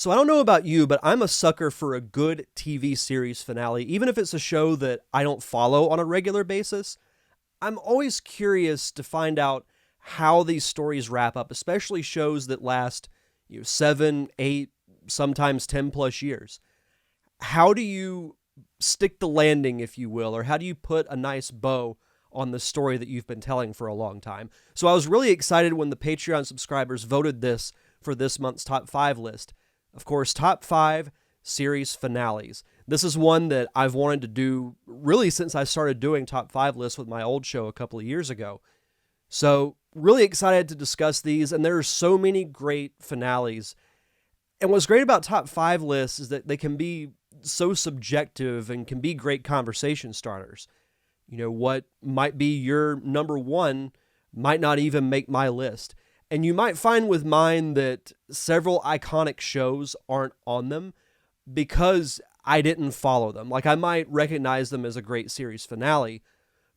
So I don't know about you, but I'm a sucker for a good TV series finale, even if it's a show that I don't follow on a regular basis. I'm always curious to find out how these stories wrap up, especially shows that last 7, 8, sometimes 10 plus years. How do you stick the landing, if you will, or how do you put a nice bow on the story that you've been telling for a long time? So I was really excited when the Patreon subscribers voted this for this month's top 5 list. Of course, top 5 series finales. This is one that I've wanted to do really since I started doing top 5 lists with my old show a couple of years ago. So really excited to discuss these, and there are so many great finales. And what's great about top 5 lists is that they can be so subjective and can be great conversation starters. What might be your number 1 might not even make my list. And you might find with mine that several iconic shows aren't on them because I didn't follow them. Like, I might recognize them as a great series finale,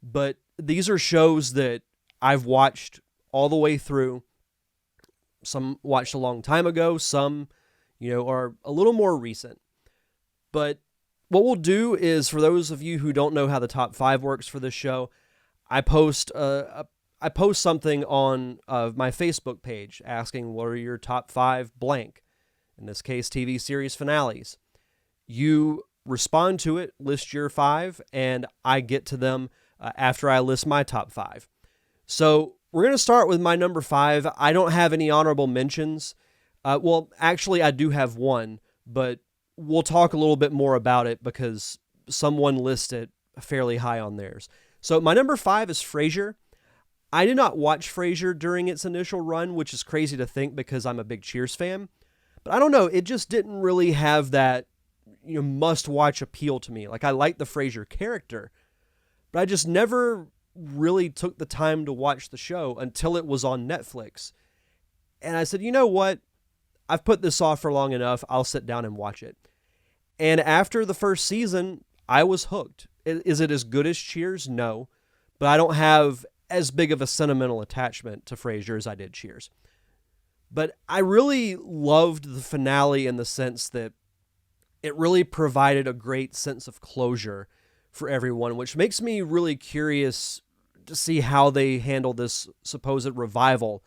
but these are shows that I've watched all the way through. Some watched a long time ago, some, are a little more recent. But what we'll do is, for those of you who don't know how the top 5 works for this show, I post something on my Facebook page asking what are your top 5 blank, in this case TV series finales. You respond to it, list your 5, and I get to them after I list my top 5. So we're going to start with my number 5. I don't have any honorable mentions. Well, actually, I do have one, but we'll talk a little bit more about it because someone listed fairly high on theirs. So my number 5 is Frasier. I did not watch Frasier during its initial run, which is crazy to think because I'm a big Cheers fan. But I don't know, it just didn't really have that must-watch appeal to me. Like, I like the Frasier character, but I just never really took the time to watch the show until it was on Netflix. And I said, you know what? I've put this off for long enough. I'll sit down and watch it. And after the first season, I was hooked. Is it as good as Cheers? No. But I don't have as big of a sentimental attachment to Frasier as I did Cheers. But I really loved the finale in the sense that it really provided a great sense of closure for everyone, which makes me really curious to see how they handle this supposed revival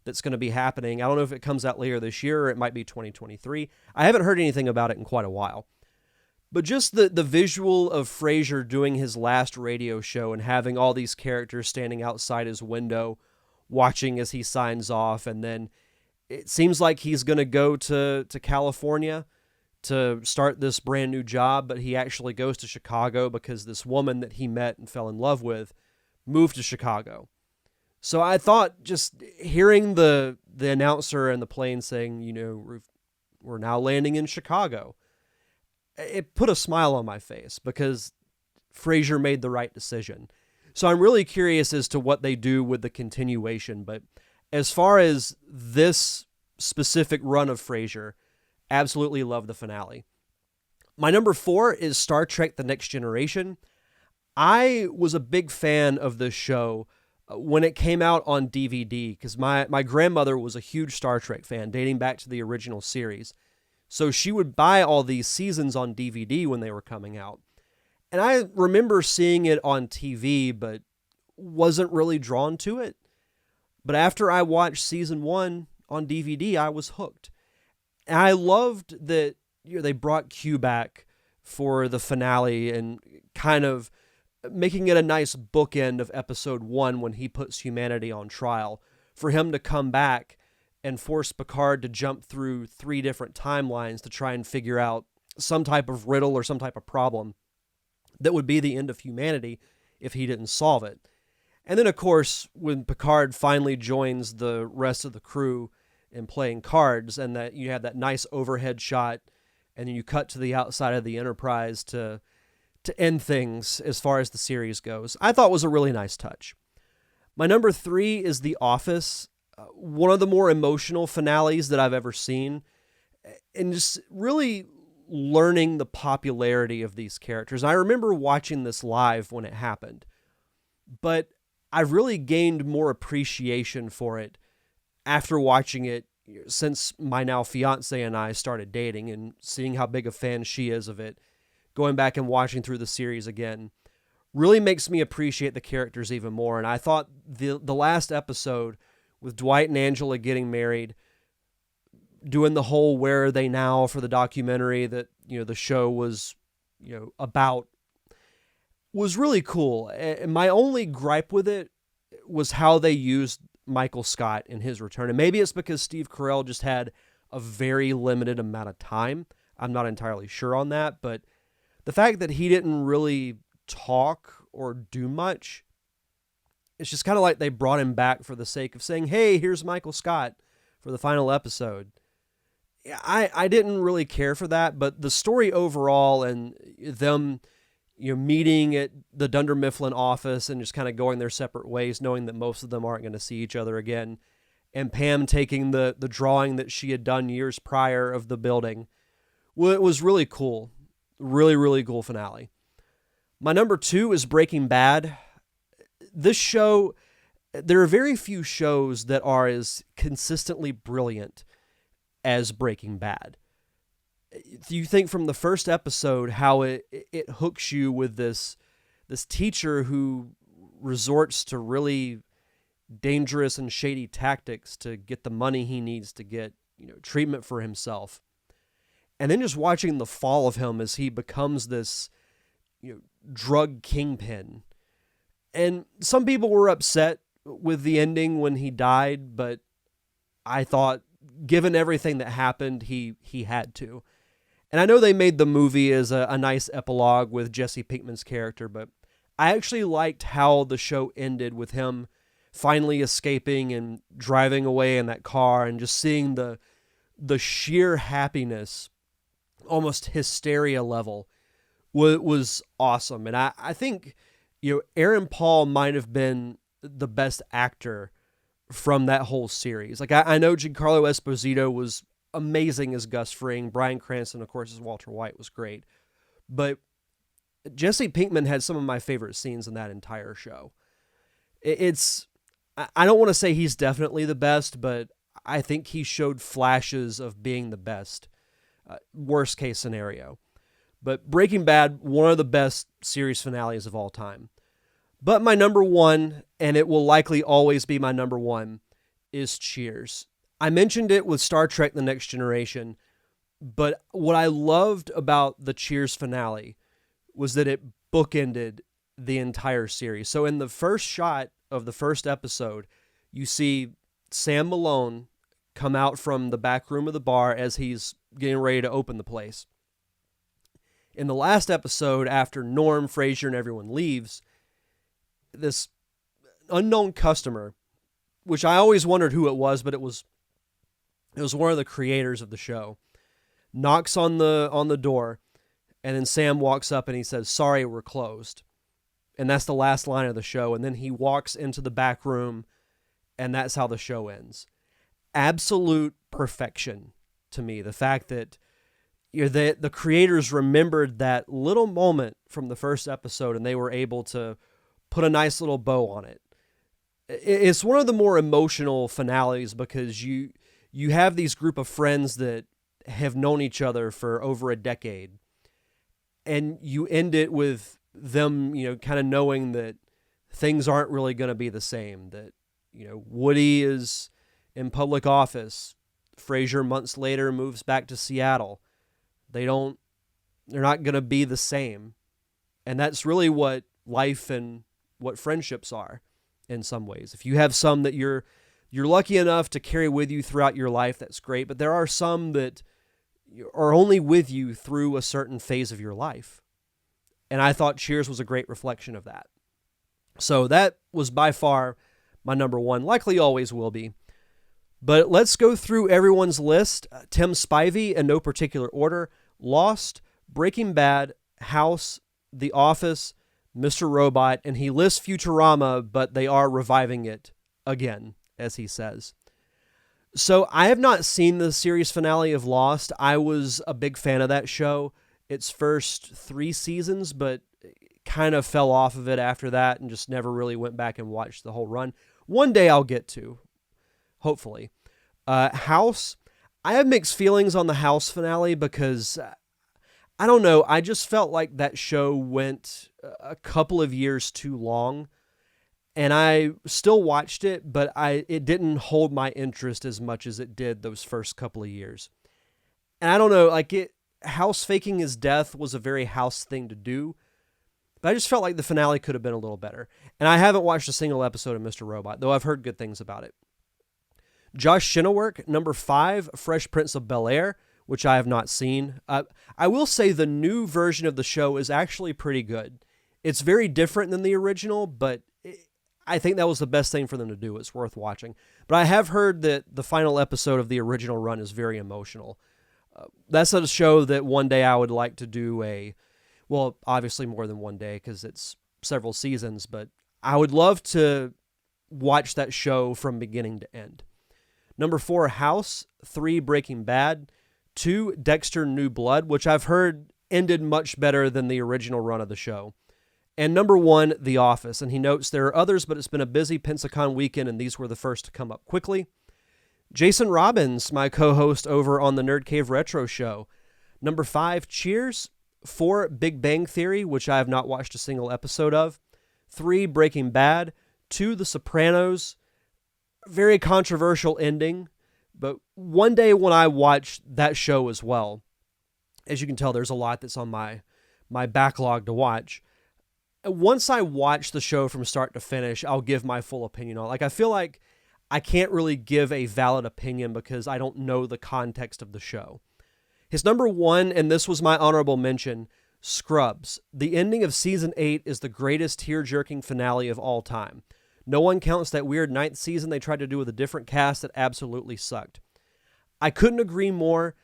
that's going to be happening. I don't know if it comes out later this year or it might be 2023. I haven't heard anything about it in quite a while. But just the visual of Frasier doing his last radio show and having all these characters standing outside his window watching as he signs off, and then it seems like he's going to go to California to start this brand new job, but he actually goes to Chicago because this woman that he met and fell in love with moved to Chicago. So I thought just hearing the announcer and the plane saying, we're now landing in Chicago, it put a smile on my face because Frasier made the right decision. So I'm really curious as to what they do with the continuation. But as far as this specific run of Frasier, absolutely love the finale. My number 4 is Star Trek: The Next Generation. I was a big fan of this show when it came out on DVD because my grandmother was a huge Star Trek fan dating back to the original series. So she would buy all these seasons on DVD when they were coming out. And I remember seeing it on TV, but wasn't really drawn to it. But after I watched season 1 on DVD, I was hooked. And I loved that they brought Q back for the finale and kind of making it a nice bookend of episode 1 when he puts humanity on trial. For him to come back and force Picard to jump through 3 different timelines to try and figure out some type of riddle or some type of problem that would be the end of humanity if he didn't solve it. And then, of course, when Picard finally joins the rest of the crew in playing cards, and that you have that nice overhead shot, and then you cut to the outside of the Enterprise to end things as far as the series goes, I thought was a really nice touch. My number 3 is The Office. One of the more emotional finales that I've ever seen, and just really learning the popularity of these characters. I remember watching this live when it happened, but I've really gained more appreciation for it after watching it since my now fiance and I started dating, and seeing how big a fan she is of it, going back and watching through the series again, really makes me appreciate the characters even more. And I thought the last episode with Dwight and Angela getting married, doing the whole "Where Are They Now" for the documentary that, the show was, about, was really cool. And my only gripe with it was how they used Michael Scott in his return. And maybe it's because Steve Carell just had a very limited amount of time. I'm not entirely sure on that, but the fact that he didn't really talk or do much, it's just kind of like they brought him back for the sake of saying, hey, here's Michael Scott for the final episode. I didn't really care for that, but the story overall and them, meeting at the Dunder Mifflin office and just kind of going their separate ways, knowing that most of them aren't going to see each other again, and Pam taking the drawing that she had done years prior of the building, well, it was really cool. Really, really cool finale. My number 2 is Breaking Bad. This show, there are very few shows that are as consistently brilliant as Breaking Bad. You think from the first episode how it hooks you with this teacher who resorts to really dangerous and shady tactics to get the money he needs to get, treatment for himself. And then just watching the fall of him as he becomes this, drug kingpin. And some people were upset with the ending when he died, but I thought, given everything that happened, he had to. And I know they made the movie as a nice epilogue with Jesse Pinkman's character, but I actually liked how the show ended with him finally escaping and driving away in that car and just seeing the sheer happiness, almost hysteria level, was awesome. And I think, Aaron Paul might have been the best actor from that whole series. Like, I know Giancarlo Esposito was amazing as Gus Fring. Bryan Cranston, of course, as Walter White was great. But Jesse Pinkman had some of my favorite scenes in that entire show. I don't want to say he's definitely the best, but I think he showed flashes of being the best. Worst case scenario. But Breaking Bad, one of the best series finales of all time. But my number 1, and it will likely always be my number 1, is Cheers. I mentioned it with Star Trek: The Next Generation, but what I loved about the Cheers finale was that it bookended the entire series. So in the first shot of the first episode, you see Sam Malone come out from the back room of the bar as he's getting ready to open the place. In the last episode, after Norm, Frasier, and everyone leaves, this unknown customer, which I always wondered who it was, but it was one of the creators of the show, knocks on the door, and then Sam walks up and he says, "Sorry, we're closed." And that's the last line of the show. And then he walks into the back room, and that's how the show ends. Absolute perfection to me. The fact that the creators remembered that little moment from the first episode, and they were able to put a nice little bow on it. It's one of the more emotional finales because you have these group of friends that have known each other for over a decade, and you end it with them, kind of knowing that things aren't really going to be the same, that, Woody is in public office. Frasier months later moves back to Seattle. They're not going to be the same. And that's really what life and what friendships are in some ways. If you have some that you're lucky enough to carry with you throughout your life, that's great. But there are some that are only with you through a certain phase of your life. And I thought Cheers was a great reflection of that. So that was by far my number 1, likely always will be. But let's go through everyone's list. Tim Spivey, in no particular order: Lost, Breaking Bad, House, The Office, Mr. Robot, and he lists Futurama, but they are reviving it again, as he says. So I have not seen the series finale of Lost. I was a big fan of that show. Its first 3 seasons, but kind of fell off of it after that and just never really went back and watched the whole run. One day I'll get to, hopefully. House, I have mixed feelings on the House finale because I don't know. I just felt like that show went a couple of years too long, and I still watched it, but it didn't hold my interest as much as it did those first couple of years. And I don't know, House faking his death was a very House thing to do, but I just felt like the finale could have been a little better. And I haven't watched a single episode of Mr. Robot, though I've heard good things about it. Josh Shinnework, number 5, Fresh Prince of Bel-Air, which I have not seen. I will say the new version of the show is actually pretty good. It's very different than the original, but I think that was the best thing for them to do. It's worth watching. But I have heard that the final episode of the original run is very emotional. That's a show that one day I would like to do well, obviously more than one day because it's several seasons, but I would love to watch that show from beginning to end. Number 4, House. 3, Breaking Bad. 2, Dexter New Blood, which I've heard ended much better than the original run of the show. And number 1, The Office. And he notes there are others, but it's been a busy Pensacon weekend, and these were the first to come up quickly. Jason Robbins, my co-host over on the Nerd Cave Retro Show. Number 5, Cheers. 4, Big Bang Theory, which I have not watched a single episode of. 3, Breaking Bad. 2, The Sopranos. Very controversial ending, but one day when I watch that show as well, as you can tell, there's a lot that's on my backlog to watch. Once I watch the show from start to finish, I'll give my full opinion on it. I feel like I can't really give a valid opinion because I don't know the context of the show. His number 1, and this was my honorable mention, Scrubs. The ending of season 8 is the greatest tear-jerking finale of all time. No one counts that weird 9th season they tried to do with a different cast that absolutely sucked. I couldn't agree more.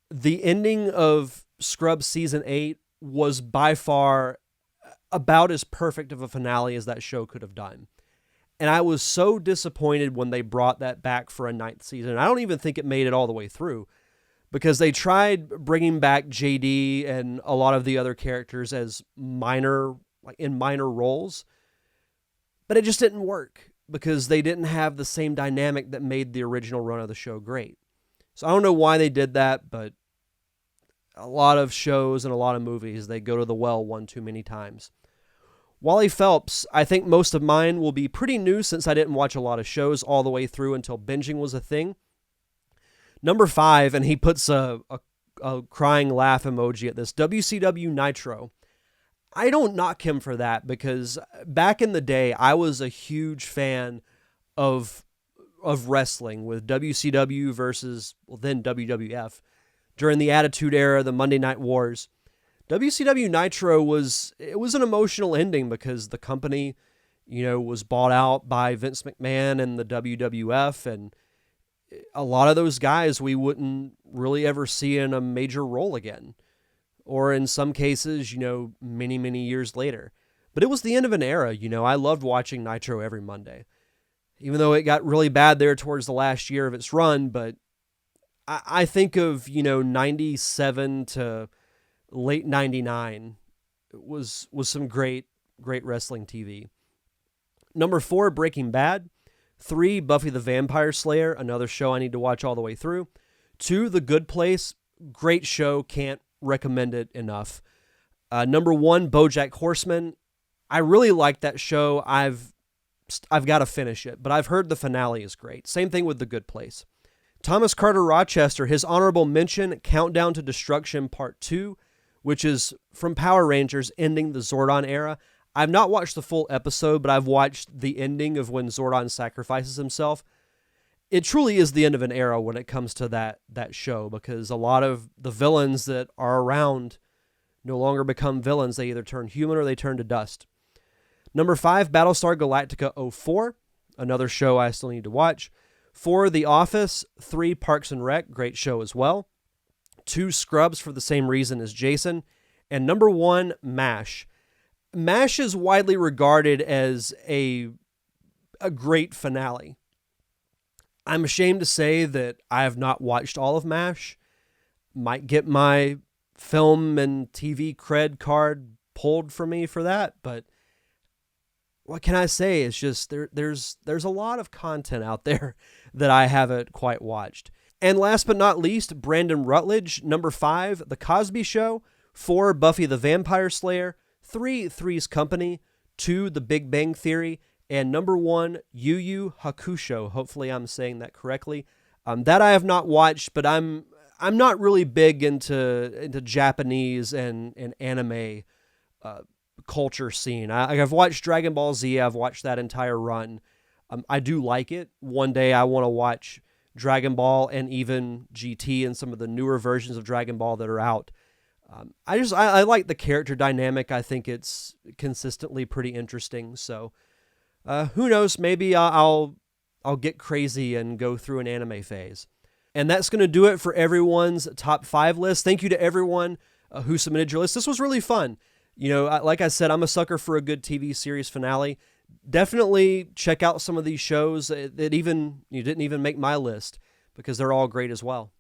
The ending of Scrubs season 8 was by far about as perfect of a finale as that show could have done. And I was so disappointed when they brought that back for a 9th season. I don't even think it made it all the way through because they tried bringing back JD and a lot of the other characters as minor roles. But it just didn't work because they didn't have the same dynamic that made the original run of the show great. So I don't know why they did that, but a lot of shows and a lot of movies, they go to the well one too many times. Wally Phelps, I think most of mine will be pretty new since I didn't watch a lot of shows all the way through until binging was a thing. Number 5, and he puts a crying laugh emoji at this, WCW Nitro. I don't knock him for that because back in the day, I was a huge fan of wrestling with WCW versus, then WWF. During the Attitude Era, the Monday Night Wars, WCW Nitro was an emotional ending because the company, was bought out by Vince McMahon and the WWF, and a lot of those guys we wouldn't really ever see in a major role again. Or in some cases, many, many years later. But it was the end of an era, I loved watching Nitro every Monday. Even though it got really bad there towards the last year of its run, but I think of, 97 to late 99 was some great wrestling TV. Number 4, Breaking Bad. 3, Buffy the Vampire Slayer, another show I need to watch all the way through. 2, The Good Place, great show, can't recommend it enough. Number 1, Bojack Horseman. I really like that show. I've got to finish it, but I've heard the finale is great. Same thing with The Good Place. Thomas Carter Rochester, his honorable mention, Countdown to Destruction Part 2, which is from Power Rangers ending the Zordon era. I've not watched the full episode, but I've watched the ending of when Zordon sacrifices himself. It truly is the end of an era when it comes to that show because a lot of the villains that are around no longer become villains. They either turn human or they turn to dust. Number 5, Battlestar Galactica 04, another show I still need to watch. 4, The Office. 3, Parks and Rec, great show as well. 2, Scrubs for the same reason as Jason. And number 1, MASH. MASH is widely regarded as a great finale. I'm ashamed to say that I have not watched all of MASH. Might get my film and TV cred card pulled from me for that, but what can I say? It's just there's a lot of content out there that I haven't quite watched. And last but not least, Brandon Rutledge, number 5, The Cosby Show, 4, Buffy the Vampire Slayer, 3, Three's Company, 2, The Big Bang Theory, and number 1, Yu Yu Hakusho. Hopefully I'm saying that correctly. That I have not watched, but I'm not really big into Japanese and anime culture scene. I've watched Dragon Ball Z. I've watched that entire run. I do like it. One day I want to watch Dragon Ball and even GT and some of the newer versions of Dragon Ball that are out. I like the character dynamic. I think it's consistently pretty interesting. So who knows? Maybe I'll get crazy and go through an anime phase. And that's going to do it for everyone's top 5 list. Thank you to everyone who submitted your list. This was really fun. You know, like I said, I'm a sucker for a good TV series finale. Definitely check out some of these shows that even you didn't even make my list, because they're all great as well.